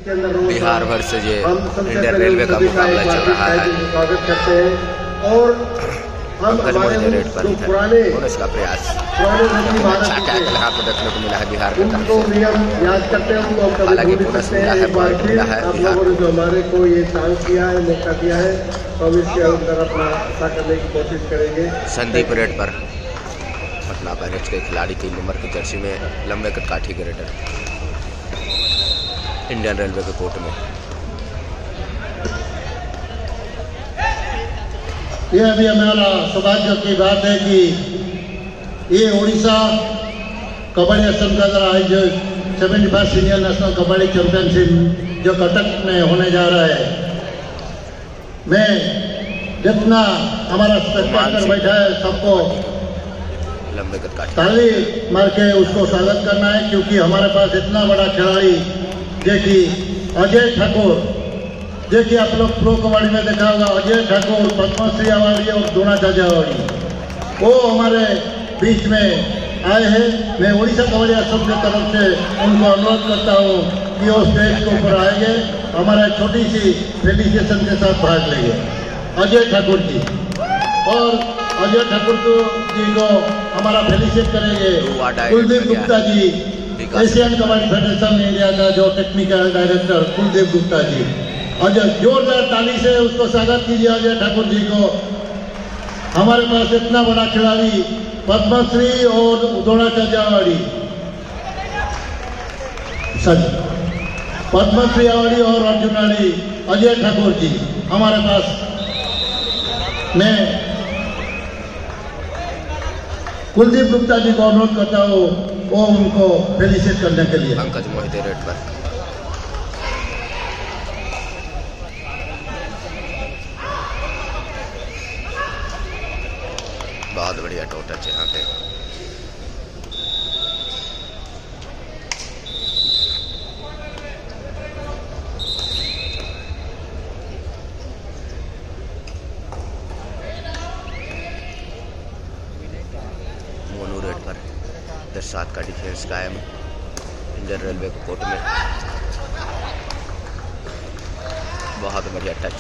Bihar versus ये Indian railway का मुकाबला चल रहा है। स्वागत करते हैं और पंकज मोहित रेड पर पुलिस का प्रयास अच्छा टैकल यहाँ पे देखने को मिला है बिहार की तरफ से। याद करते हैं हालांकि पुलिस मिला है, पॉइंट मिला है बिहार को। जो हमारे को ये चांस दिया है, मौका दिया है, तो हम इसके अंदर अपना अच्छा करने की कोशिश करेंगे। संदीप रेड पर पटना पायरेट्स के खिलाड़ी 3 नंबर की जर्सी में लंबे कदकाठी के रेडर इंडियन रेलवे के कोर्ट में। ये अभी हमारा सौभाग्य की बात है कि ये उड़ीसा कबड्डी असम का जो 75 सीनियर नेशनल कबड्डी चैंपियनशिप जो कटक में होने जा रहा है, मैं जितना हमारा स्पेक्टेटर बैठा है सबको लंबे ताली मार के उसको स्वागत करना है, क्योंकि हमारे पास इतना बड़ा खिलाड़ी देखिए अजय ठाकुर, देखिए आप लोग प्रो कबड्डी में देखा होगा, अजय ठाकुर पद्मश्री अवार्डी और द्रोणाचार्य अवार्डी, वो हमारे बीच में आए हैं। मैं उड़ीसा कबड्डी असम की तरफ से उनको अनुरोध करता हूँ कि वो स्टेज के ऊपर आएंगे, हमारा छोटी सी फेलिसिटेशन के साथ भाग लेंगे अजय ठाकुर जी। और अजय ठाकुर जी को हमारा फेलिसिटेट करेंगे Kuldeep Gupta ji, Asian kabaddi federation India का जो टेक्निकल डायरेक्टर कुलदीप गुप्ता जी। अजय जोरदार ताली से उसको स्वागत कीजिए अजय ठाकुर जी को। हमारे पास इतना बड़ा खिलाड़ी पद्मश्री और द्रोणाचार्य अवार्डी, पद्मश्री अवार्डी और अर्जुनाड़ी अजय ठाकुर जी हमारे पास। मैं कुलदीप गुप्ता जी को अनुरोध करता हूँ वो उनको फेलिसिटेट करने के लिए। पंकज मोहित रेड पर बहुत बढ़िया टो टच यहाँ पे। मोनू रेड पर 10-7 का डिफेंस कायम इंडियन रेलवे के कोर्ट में। बहुत बढ़िया टच।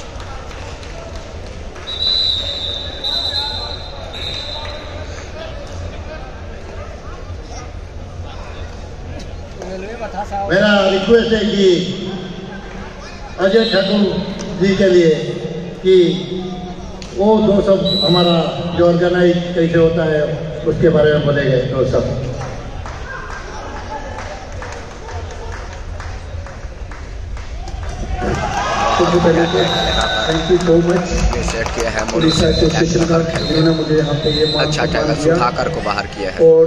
मेरा रिक्वेस्ट है कि अजय ठाकुर जी के लिए कि वो दो सब हमारा जो ऑर्गेनाइज कैसे होता है उसके बारे में बोलेंगे दो सब। Thank you so much. Set किया है उड़ीसा एसोसिएशन का, जिन्होंने मुझे यहाँ पे ये अच्छा टैकल सुधाकर को बाहर किया है। और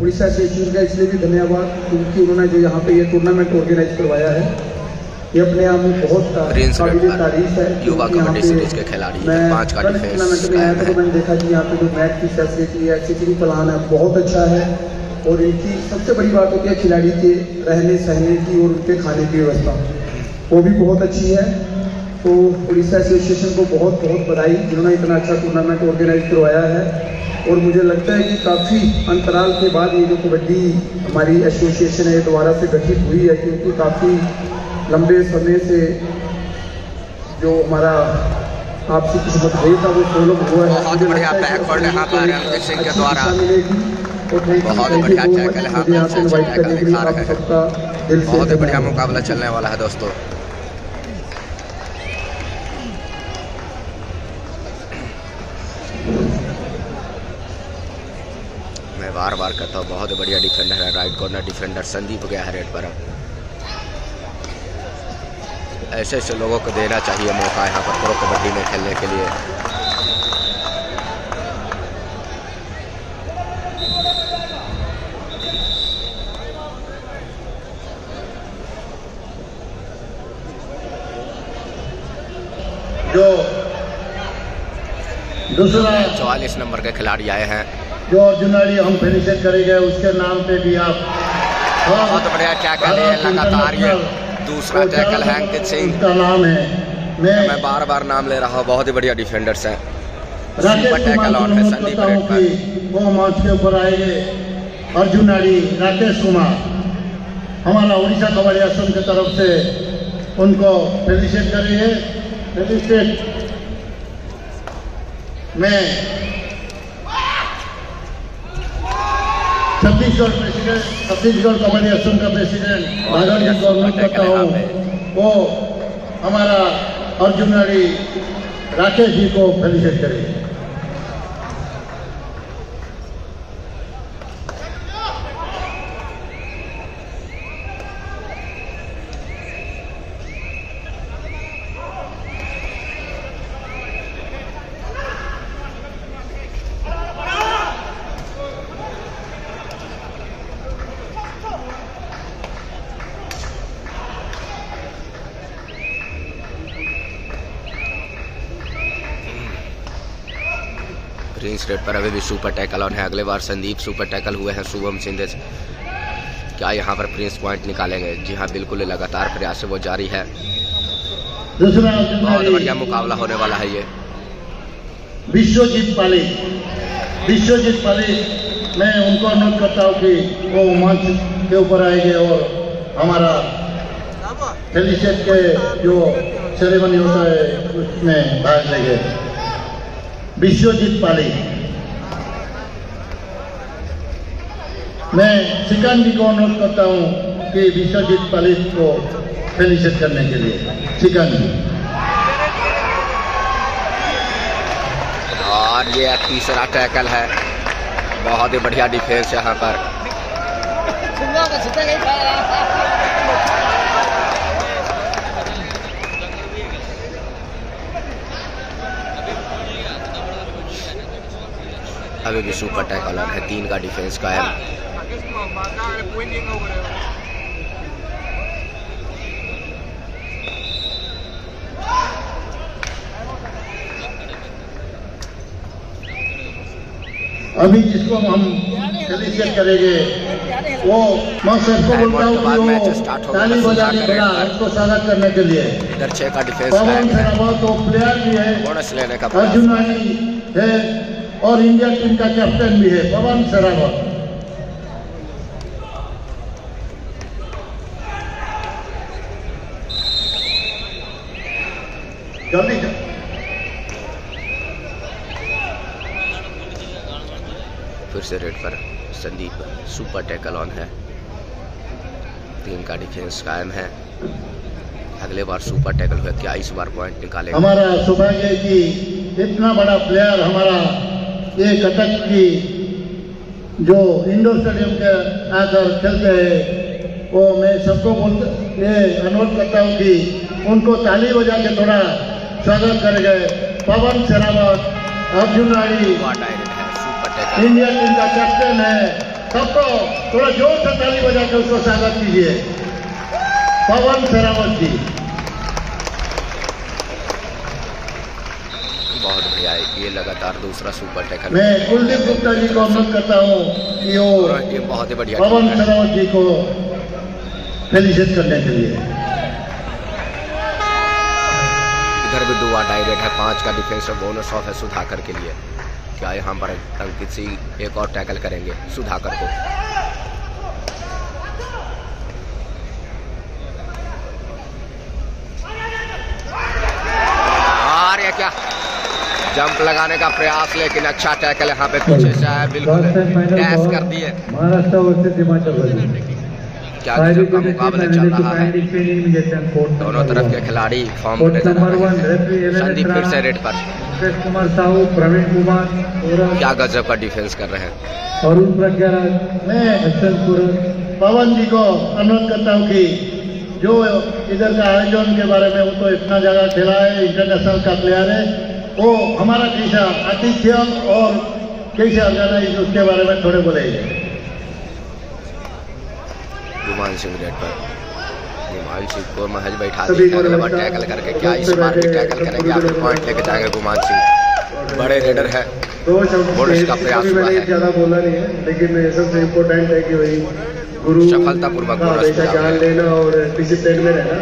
उड़ीसा एसोसिएशन का इसलिए भी धन्यवाद क्योंकि उन्होंने जो यहाँ पे ये टूर्नामेंट ऑर्गेनाइज करवाया है, ये अपने आप में बहुत काबिल तारीफ है। युवा कबड्डी सीरीज के खिलाड़ी 5 का डिफेंस टूर्नामेंट में आया था तो मैंने देखा कि यहाँ पे जो मैच की फैसिलिटी है, एक्सेसरी प्लान है, बहुत अच्छा है। और इनकी सबसे बड़ी बात होती है खिलाड़ी के रहने सहने की और उनके खाने की व्यवस्था, वो भी बहुत अच्छी है। तो उड़ीसा एसोसिएशन को बहुत बहुत बधाई, जिन्होंने इतना अच्छा टूर्नामेंट ऑर्गेनाइज करवाया है। और मुझे लगता है कि काफ़ी अंतराल के बाद ये जो कबड्डी हमारी एसोसिएशन है दोबारा से गठित हुई है, क्योंकि काफ़ी लंबे समय से जो हमारा आपसी कुछ मतभेद था वो सोल्व हुआ है। बहुत बढ़िया बैकवर्ड यहाँ पर रणजीत सिंह के द्वारा मिलेगी। और बहुत बढ़िया टैकल यहाँ पे इनवाइट करने के लिए आप सबका दिल से बहुत बढ़िया मुकाबला चलने वाला है दोस्तों। मैं बार बार कहता हूँ बहुत बढ़िया डिफेंडर है, राइट कॉर्नर डिफेंडर संदीप गया है रेड पर। ऐसे ऐसे लोगों को देना चाहिए मौका यहाँ पर प्रो कबड्डी में खेलने के लिए। जो दूसरा 44 नंबर के खिलाड़ी आए हैं, जो अर्जुनाड़ी हम फेलिसिटेट करेंगे उसके नाम पे भी आप बहुत बढ़िया टैकल है लगातार। ये दूसरा टैकल है अंकित सिंह का नाम है। मैं बार बार नाम ले रहा हूँ, बहुत ही बढ़िया डिफेंडर्स हैं। टैकल ऑन है संदीप रेड पर। वो मंच के ऊपर आएंगे अर्जुनाड़ी राकेश कुमार, हमारा उड़ीसा कबड्डी आश्रम की तरफ से उनको फेलिसिटेट करिए। फेलिसिटेट मैं छत्तीसगढ़ कबड्डी आश्रम का प्रेसिडेंट भागवत जी को अनुरोध करता हूँ, वो हमारा अर्जुनारी राकेश जी को फेलिसिटेट करिए। प्रिंस रेड पर अभी भी सुपर टैकल ऑन है। अगले बार संदीप सुपर टैकल हुए हैं शुभम सिंधे से। क्या यहाँ पर प्रिंस पॉइंट निकालेंगे? जी हाँ, बिल्कुल लगातार प्रयास वो जारी है। बहुत बढ़िया मुकाबला होने वाला है ये। विश्वजीत पाली मैं उनको अनुरोध करता हूँ कि वो मंच के ऊपर आएंगे और हमारा फेलिसिटेट के जो सेरेमनी होता है उसमें भाग लेंगे। विश्वजीत पाली, मैं श्रीकांत जी को अनुरोध करता हूं कि विश्वजीत पाली को फेलिसिटेट करने के लिए। श्रीकांत जी। और ये तीसरा टैकल है, बहुत ही बढ़िया डिफेंस यहाँ पर। अभी भी सुपर टैकल है, 3 का डिफेंस का है। अभी जिसको हम फेलिसिटेट करेंगे वो मैं सबको बोलता हूँ कि वो ताली बजाने खड़ा उसको स्वागत करने के लिए। इधर 6 का डिफेंस पवन सरावत तो प्लेयर भी है, बोनस लेने का अर्जुन है और इंडिया टीम का कैप्टन भी है पवन सरावत। जल्दी फिर से रेड पर संदीप सुपर टैकल ऑन है, 3 का डिफेंस कायम है। अगले बार सुपर टैकल हुआ, क्या इस बार पॉइंट निकालेगा? हमारा सौभाग्य है कि इतना बड़ा प्लेयर हमारा ये कटक की जो इंडोर स्टेडियम के आकर खेलते हैं, वो मैं सबको ये अनुरोध करता हूँ कि उनको ताली बजा के थोड़ा स्वागत करेंगे। पवन सरावत, अर्जुन राड़ी, इंडिया टीम का कैप्टन है, सबको थोड़ा जोर से ताली बजा के उसको स्वागत कीजिए। पवन सरावत जी बहुत बढ़िया है, ये लगातार दूसरा सुपर टैकल। मैं कुलदीप गुप्ता जी को अनुरोध करता हूँ कि वो ये बहुत ही बढ़िया पवन सरावत जी को फेलिसिटेट करने के लिए। इधर भी 2 डायरेक्ट है, 5 का डिफेंस बोनस ऑफ है सुधाकर के लिए। क्या यहाँ पर अंकित सिंह एक और टैकल करेंगे सुधाकर को? और ये क्या जंप लगाने का प्रयास, लेकिन अच्छा टैकल यहाँ पे पीछे से आया, बिल्कुल डैश कर दिए। महाराष्ट्र वर्सेस हिमाचल प्रदेश क्या गजब का मुकाबला चल रहा है, दोनों तरफ के खिलाड़ी फॉर्म में नजर आ रहे हैं। संदीप फिर से रेड पर, कुमार साहू, प्रवीण कुमार, क्या गजब का डिफेंस कर रहे हैं। और मैं पवन जी को अनुरोध करता हूँ कि जो इधर का आयोजन के बारे में उनको इतना जगह खेला है, इंटरनेशनल का प्लेयर है, वो हमारा कैसा आतिथ्य और कैसे ऑर्गेनाइज उसके बारे में थोड़े बोलेंगे। गुमान सिंह रेड पर, गुमान सिंह को महज बैठा दिया टैकल करके। क्या इस बार भी टैकल करेंगे, या फिर पॉइंट लेके जाएंगे गुमान सिंह? बड़े रेडर है, बोनस का प्रयास हुआ है, ज्यादा बोला नहीं है, लेकिन सबसे इम्पोर्टेंट है कि वही गुरु सफलतापूर्वक ज्ञान लेना और डिसिप्लिन में रहना।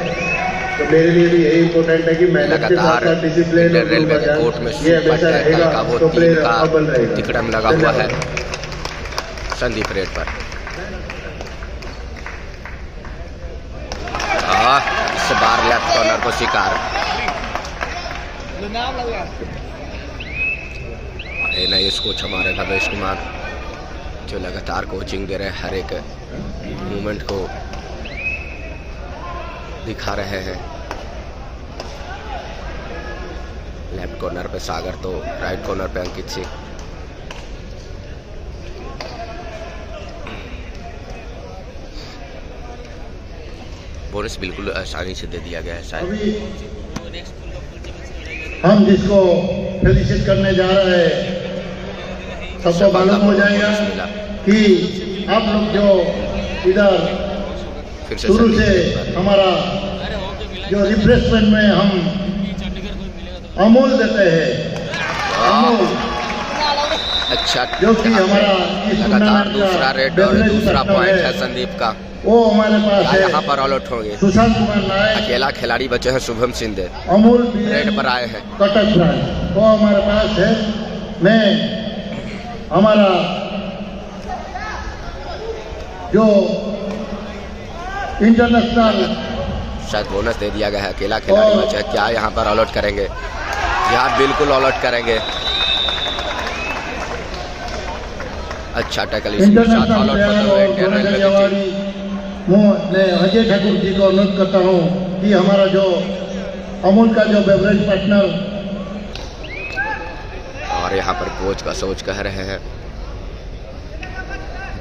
तो मेरे लिए भी यही इम्पोर्टेंट है कि मेहनत के साथ साथ डिसिप्लिन और रेलवे के कोर्ट में सुपर टैकल का वो 3 का टिकटम लगा हुआ है संदीप रेड पर। इस बार लेफ्ट कॉर्नर को शिकार। नए कोच हमारे भवेश कुमार जो लगातार कोचिंग दे रहे हैं, हर एक मूवमेंट को दिखा रहे हैं। लेफ्ट कॉर्नर पे सागर तो राइट कॉर्नर पे अंकित सिंह। बोनस बिल्कुल आसानी से दे दिया गया है। शायद हम जिसको फेलिसिट करने जा रहे हैं सबको मालूम हो जाएगा कि आप लोग जो इधर शुरू से हमारा जो रिफ्रेशमेंट में हम अमूल देते हैं, अमूल अच्छा जो कि हमारा लगातार दूसरा रेड और दूसरा पॉइंट है संदीप का। वो हमारे पास है। यहाँ पर ऑल आउट होंगे। सुशांत कुमार नायक अकेला खिलाड़ी बचे हैं, शुभम सिंधे अमूल रेड पर आए हैं। कटक ब्रांड वो हमारे पास है। मैं हमारा जो इंटरनेशनल शायद बोनस दे दिया गया है। अकेला खिलाड़ी बचा है, क्या यहाँ पर ऑल आउट करेंगे? यहाँ बिल्कुल ऑल आउट करेंगे। अच्छा टैकल इसके साथ ऑल आउट होते हुए मैं अजय ठाकुर जी को अनुरोध करता हूँ कि हमारा जो अमूल का जो बेवरेज पार्टनर, और यहाँ पर कोच का सोच कह रहे हैं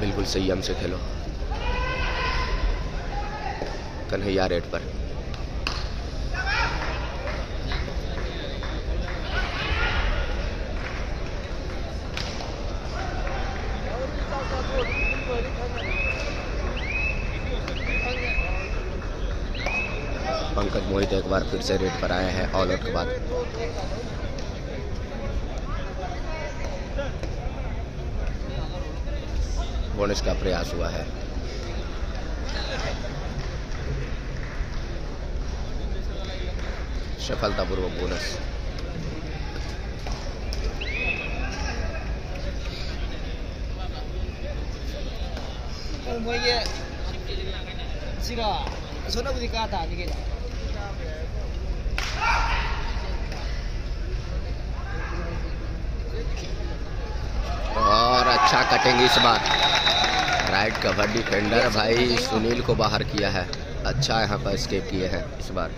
बिल्कुल संयम से खेलो। कन्हैया रेड पर पंकज मोहित एक बार फिर से रेड पर आए हैं ऑल आउट के बाद। बोनस का प्रयास हुआ है। सफलतापूर्वक बोनस। और अच्छा कटेंगे इस बार। राइट कवर डिफेंडर भाई सुनील को बाहर किया है। अच्छा यहाँ पर स्केप किए हैं इस बार।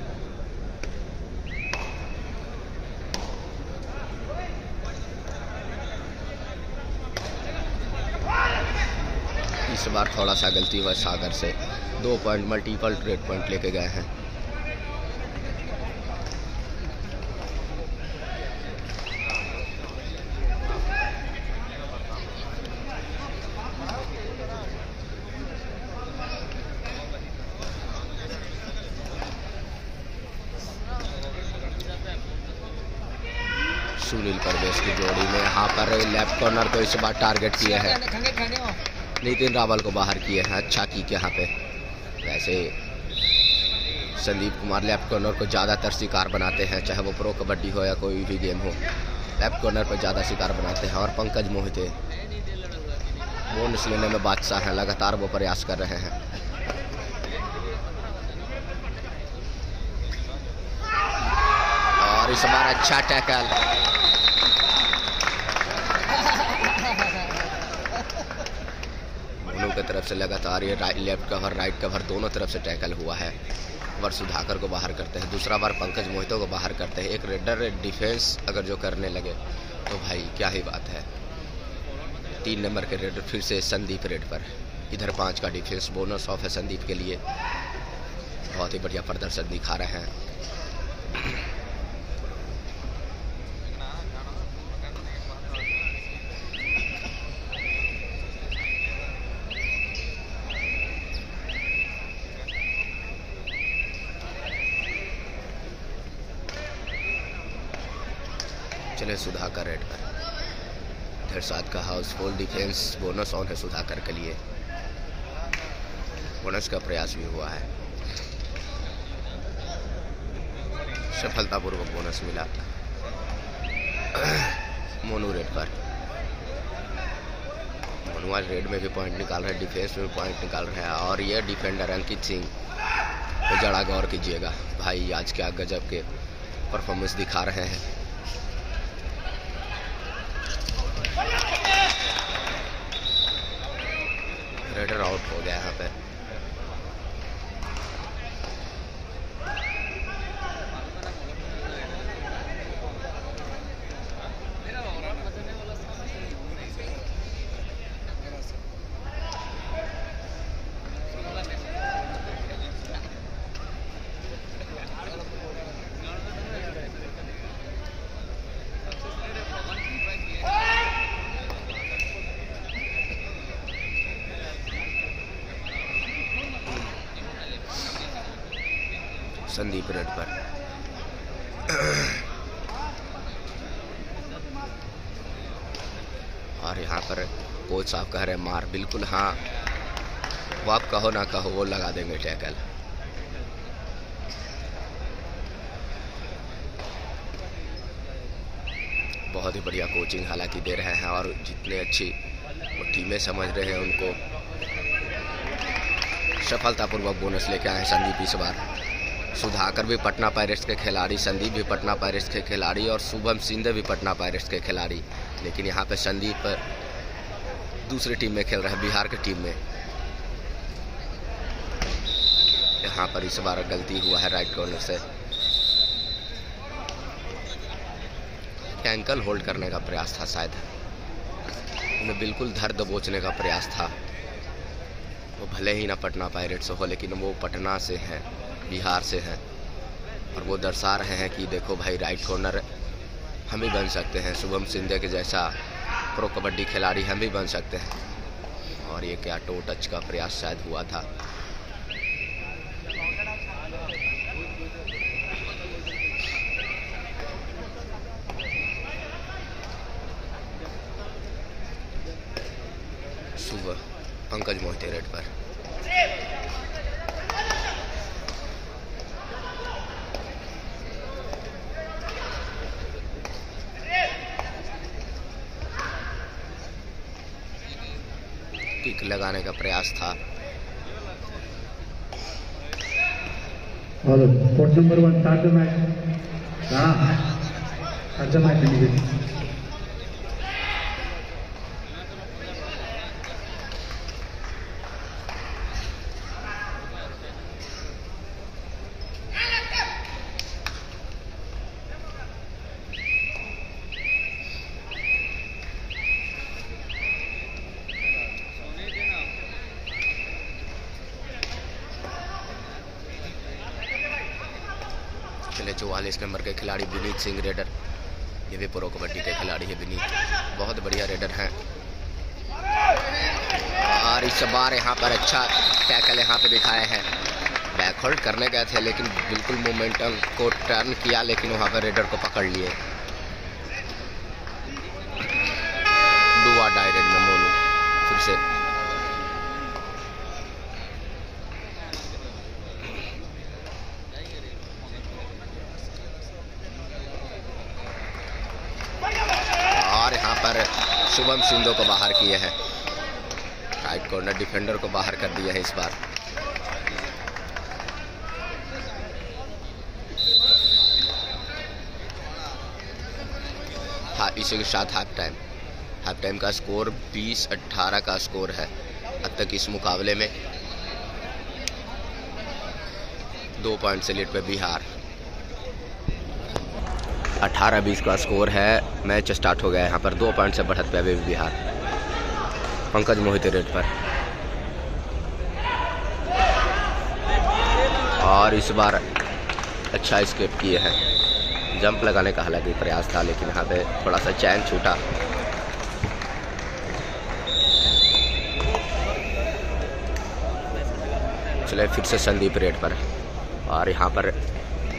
इस बार थोड़ा सा गलती हुआ सागर से। 2 पॉइंट मल्टीपल रेड पॉइंट लेके गए हैं। सुनील परवेश की जोड़ी में यहाँ पर लेफ्ट कॉर्नर को इस बार टारगेट किए हैं। नितिन रावल को बाहर किए हैं। अच्छा किक यहाँ पे। वैसे संदीप कुमार लेफ्ट कॉर्नर को ज़्यादातर शिकार बनाते हैं, चाहे वो प्रो कबड्डी हो या कोई भी गेम हो। लेफ्ट कॉर्नर पर ज़्यादा शिकार बनाते हैं। और पंकज मोहित बोनस लेने में बादशाह हैं, लगातार वो प्रयास कर रहे हैं। और इस बार अच्छा टैकल। दोनों की तरफ से लगातार ये लेफ्ट कवर राइट कवर दोनों तरफ से टैकल हुआ है। बार सुधाकर को बाहर करते हैं, दूसरा बार पंकज मोहितो को बाहर करते हैं। एक रेडर डिफेंस अगर जो करने लगे तो भाई क्या ही बात है। 3 नंबर के रेडर फिर से संदीप रेड पर। इधर 5 का डिफेंस बोनस ऑफ है संदीप के लिए। बहुत ही बढ़िया प्रदर्शन दिखा रहे हैं। चले सुधाकर रेड पर। इधर 7 का हाउसफुल डिफेंस बोनस ऑन है सुधाकर के लिए। बोनस का प्रयास भी हुआ है। सफलतापूर्वक बोनस मिला। मोनू रेड पर। मोनू रेड में भी पॉइंट निकाल रहे हैं, डिफेंस में भी पॉइंट निकाल रहे हैं। और ये डिफेंडर अंकित सिंह तो जरा गौर कीजिएगा भाई, आज क्या गजब के परफॉर्मेंस दिखा रहे हैं। रेडर आउट हो गया यहाँ पे। संदीप रेड पर और यहाँ पर कोच साहब कह रहे हैं मार। बिल्कुल हाँ, वो आप कहो ना कहो वो लगा देंगे टैकल। बहुत ही बढ़िया कोचिंग हालांकि दे रहे हैं और जितने अच्छी वो टीमें समझ रहे हैं उनको सफलतापूर्वक बोनस लेके आए हैं संदीप इस बार। सुधाकर भी पटना पायरेट्स के खिलाड़ी, संदीप भी पटना पायरेट्स के खिलाड़ी और शुभम सिंधे भी पटना पायरेट्स के खिलाड़ी। लेकिन यहाँ पे संदीप दूसरी टीम में खेल रहे हैं, बिहार की टीम में। यहाँ पर इस बार गलती हुआ है राइट कॉर्नर से। एंकल होल्ड करने का प्रयास था शायद, उन्हें बिल्कुल धर दबोचने का प्रयास था। वो भले ही ना पटना पायरेट्स हो, लेकिन वो पटना से हैं, बिहार से हैं और वो दर्शा रहे हैं कि देखो भाई राइट कॉर्नर हम भी बन सकते हैं, शुभम सिंधे के जैसा प्रो कबड्डी खिलाड़ी हम भी बन सकते हैं। और ये क्या टो टच का प्रयास शायद हुआ था। सुबह पंकज मोहिते रेड पर। किक लगाने का प्रयास था। Coach number 1 start the match. Start the match immediately. चले 44 नंबर के खिलाड़ी विनीत सिंह रेडर, ये भी प्रो कबड्डी के खिलाड़ी है विनीत, बहुत बढ़िया रेडर हैं। और इस बार यहाँ पर अच्छा टैकल यहाँ पे दिखाए हैं। बैक होल्ड करने गए थे लेकिन बिल्कुल मोमेंटम को टर्न किया, लेकिन वहाँ पर रेडर को पकड़ लिए। डुआ डायरेक्ट में मोनू फिर से शुभम सिंधो को बाहर किए हैं। राइट कॉर्नर डिफेंडर को बाहर कर दिया है इस बार। हाँ, इसी के साथ हाफ टाइम का स्कोर 20-18 का स्कोर है अब तक इस मुकाबले में। 2 पॉइंट से लीड पे बिहार। 18-20 का स्कोर है। मैच स्टार्ट हो गया है यहाँ पर। 2 पॉइंट से बढ़त पे अभी बिहार। पंकज मोहिते रेड पर और इस बार अच्छा स्केप किए हैं। जंप लगाने का हालांकि प्रयास था, लेकिन यहाँ पे थोड़ा सा चैन छूटा। चले फिर से संदीप रेड पर और यहाँ पर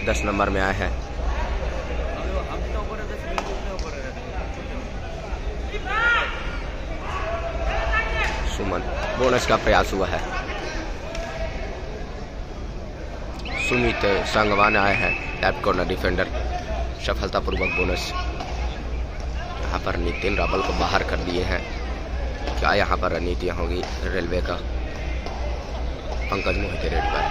10 नंबर में आए हैं। सुमन, बोनस का प्रयास हुआ है। सुमित संगवान आए हैं लेफ्ट कॉर्नर डिफेंडर, सफलतापूर्वक बोनस। यहाँ पर नितिन रावल को बाहर कर दिए हैं। क्या यहाँ पर रणनीतियाँ होगी रेलवे का। पंकज मोहिते रेड पर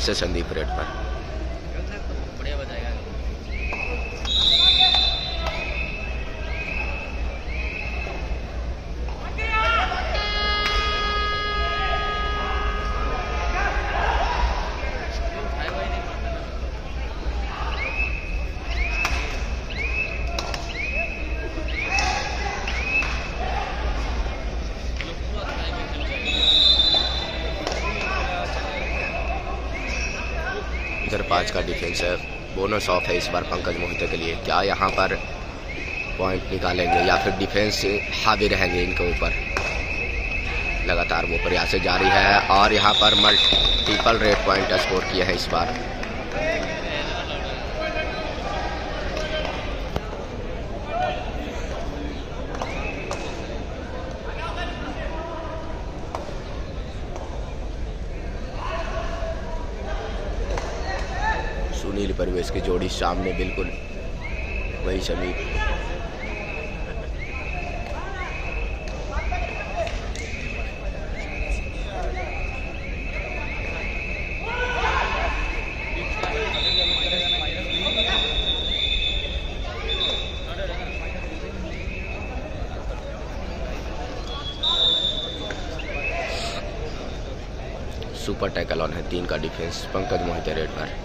से संदीप रेड पर। इधर 5 का डिफेंस है, बोनस ऑफ है इस बार पंकज मोहिते के लिए। क्या यहाँ पर पॉइंट निकालेंगे या फिर डिफेंस हावी रहेंगे इनके ऊपर? लगातार वो प्रयास जारी है और यहाँ पर मल्टीपल रेड पॉइंट स्कोर किया है इस बार। सुनील परवेश की जोड़ी सामने, बिल्कुल वही समीप। सुपर टैकल ऑन है 3 का डिफेंस, पंकज मोहिते रेड पर।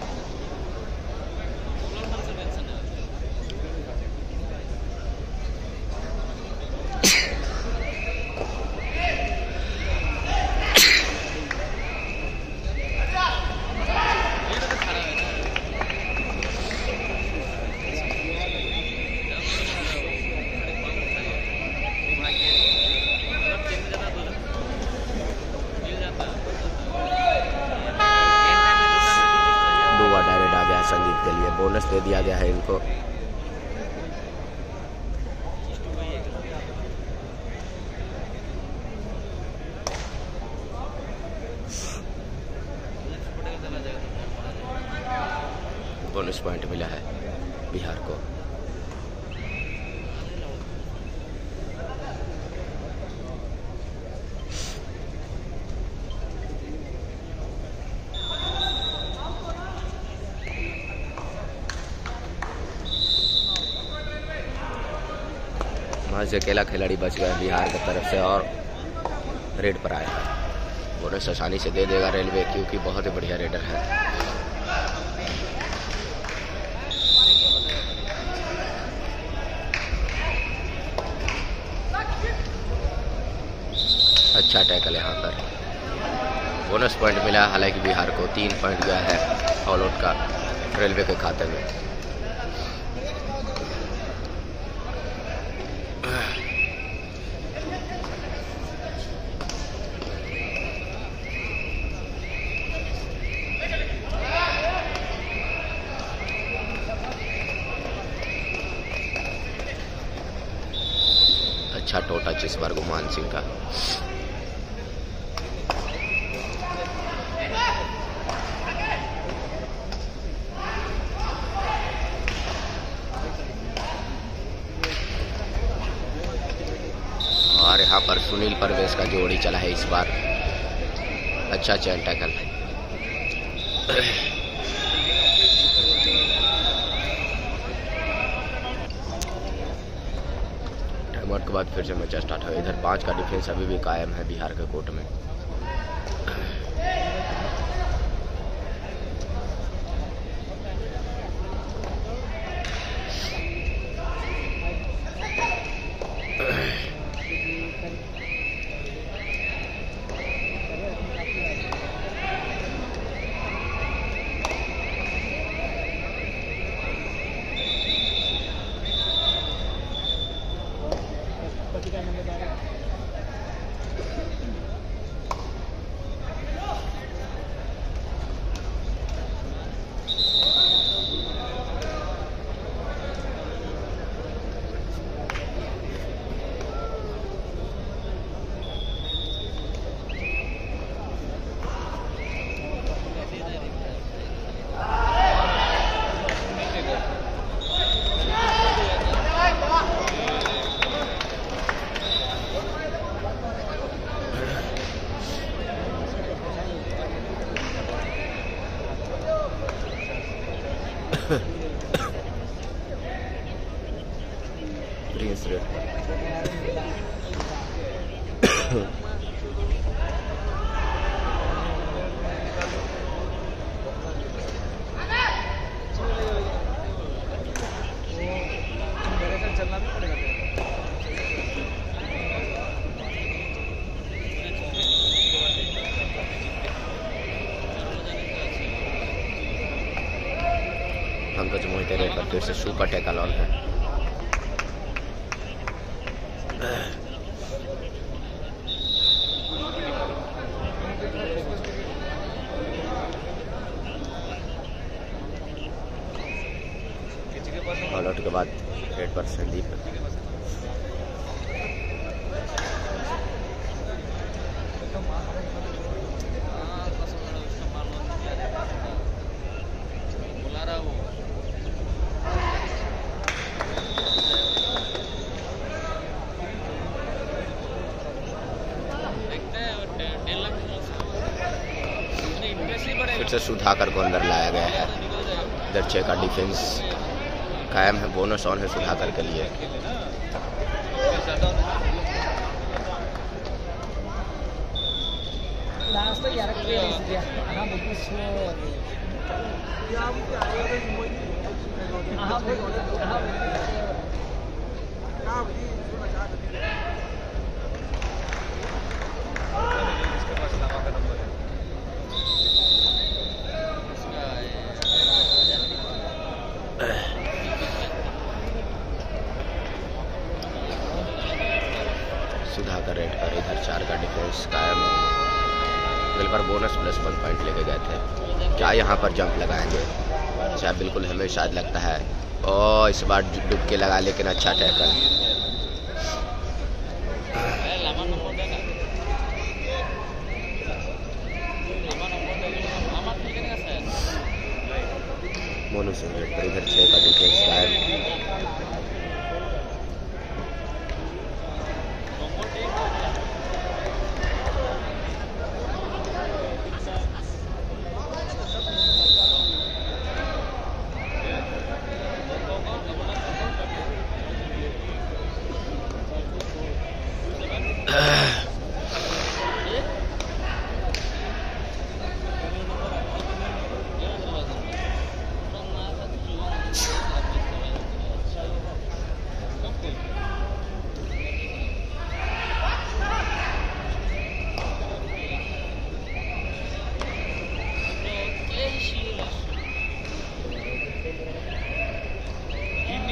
संदीप के लिए बोनस दे दिया गया है इनको। बोनस पॉइंट मिला है बिहार को। वहाँ से अकेला खिलाड़ी बच गया बिहार की तरफ से और रेड पर आया। बोनस आसानी से दे देगा रेलवे, क्योंकि बहुत ही बढ़िया रेडर है। अच्छा टैकल यहाँ पर, बोनस पॉइंट मिला। हालांकि बिहार को 3 पॉइंट गया है ऑल आउट का रेलवे के खाते में। अच्छा टो टच इस बार गुमान सिंह का। और यहाँ पर सुनील परवेश का जोड़ी चला है इस बार। अच्छा चैन टैकल। टाइमआउट के बाद फिर से मैच स्टार्ट हुआ। इधर 5 का डिफेंस अभी भी कायम है बिहार के कोर्ट में। प्रिंस रेड पर चलना भी पड़ेगा। पंकज मोहिते रेड पर फिर से सुपर टैकल ऑन है। ऑल आउट के बाद रेड पर संदीप फिर से सुधाकर को अंदर लाया गया है। इधर 6 का डिफेंस कायम है। बोनस ऑन है सुधाकर के लिए। सुधाकर रेड पर इधर 4 का डिफेंस कायम। दिल पर बोनस प्लस 1 पॉइंट लेके गए थे। क्या यहाँ पर जंप लगाएंगे? अच्छा बिल्कुल हमें शायद लगता है। और इस बार डुबके लगा लेकिन अच्छा टैकल। मोनू सिंह रेड पर इधर 6 का डिफेंस कायम।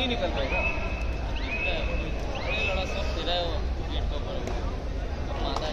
निकल पाएगा लड़ा सब तेरा गेट पर माता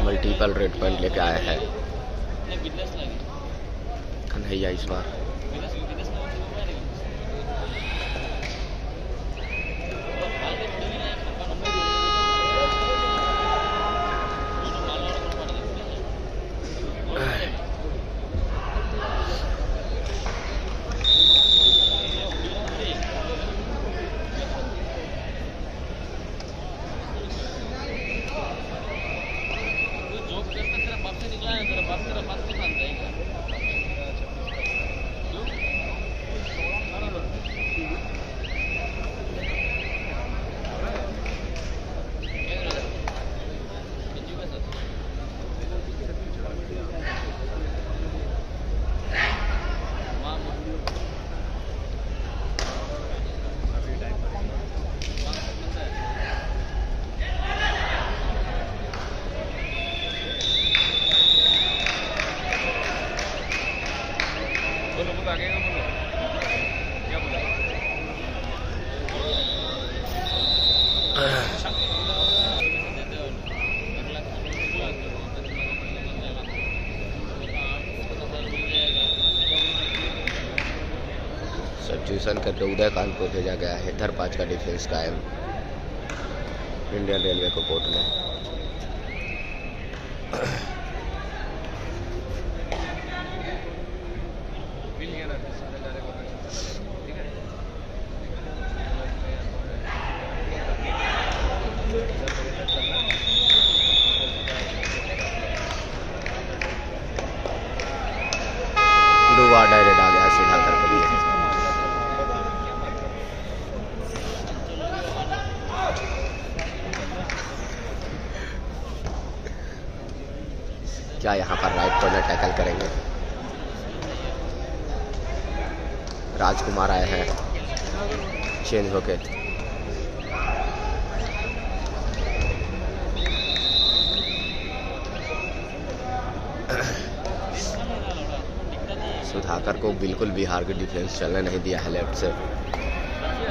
मल्टीपल रेड पॉइंट लेके आए हैं कन्हैया इस बार। पसंद करके उदयकांत को भेजा गया है। इधर 5 का डिफेंस कायम इंडियन रेलवे को कोर्ट में। दुआ डायरेक्ट आ गया सुधाकर के लिए। क्या यहाँ पर राइट कॉर्नर टैकल करेंगे? राजकुमार आए हैं चेंज होके। सुधाकर को बिल्कुल बिहार के डिफेंस चलने नहीं दिया है लेफ्ट से।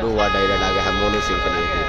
दुआ डायरेक्ट आ गया है मोनू सिंह के लिए भी।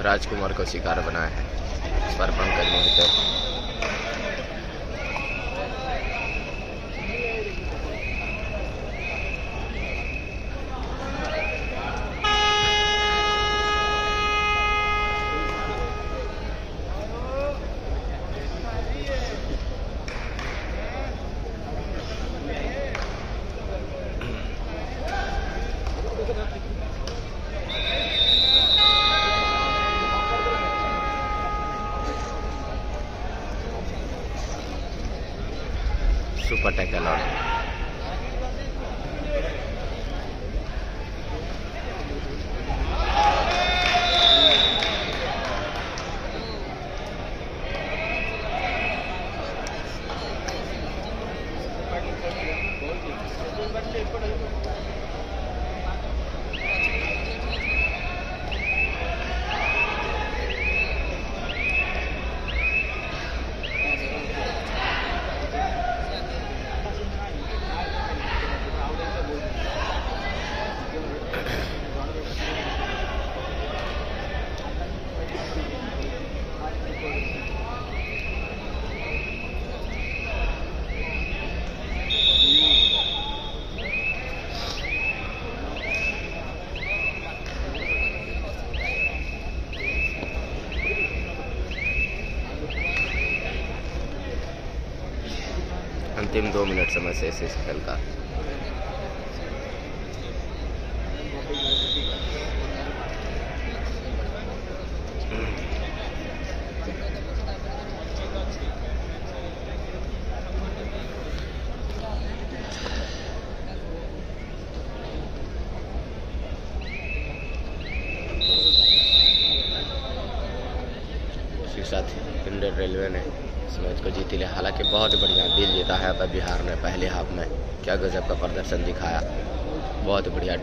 राजकुमार को शिकार बनाया है इस पर पंकज मोहित। सुपर टैकल और अंतिम 2 मिनट समय से इस खेल का। साथ रेलवे ने इस मैच को जीत लिया। हालांकि बहुत बढ़िया दिल जीता है पर बिहार ने पहले हाफ में। क्या गजब का प्रदर्शन दिखाया, बहुत बढ़िया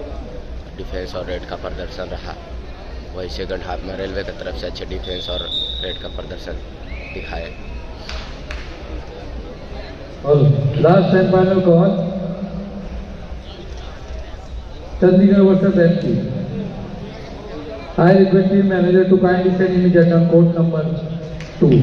डिफेंस और रेड का प्रदर्शन रहा। वही सेकंड हाफ में रेलवे की तरफ से अच्छे डिफेंस और रेड का प्रदर्शन दिखाए। Last and final call Chandigarh versus MP. I request team manager to kindly send immediate on court number 2.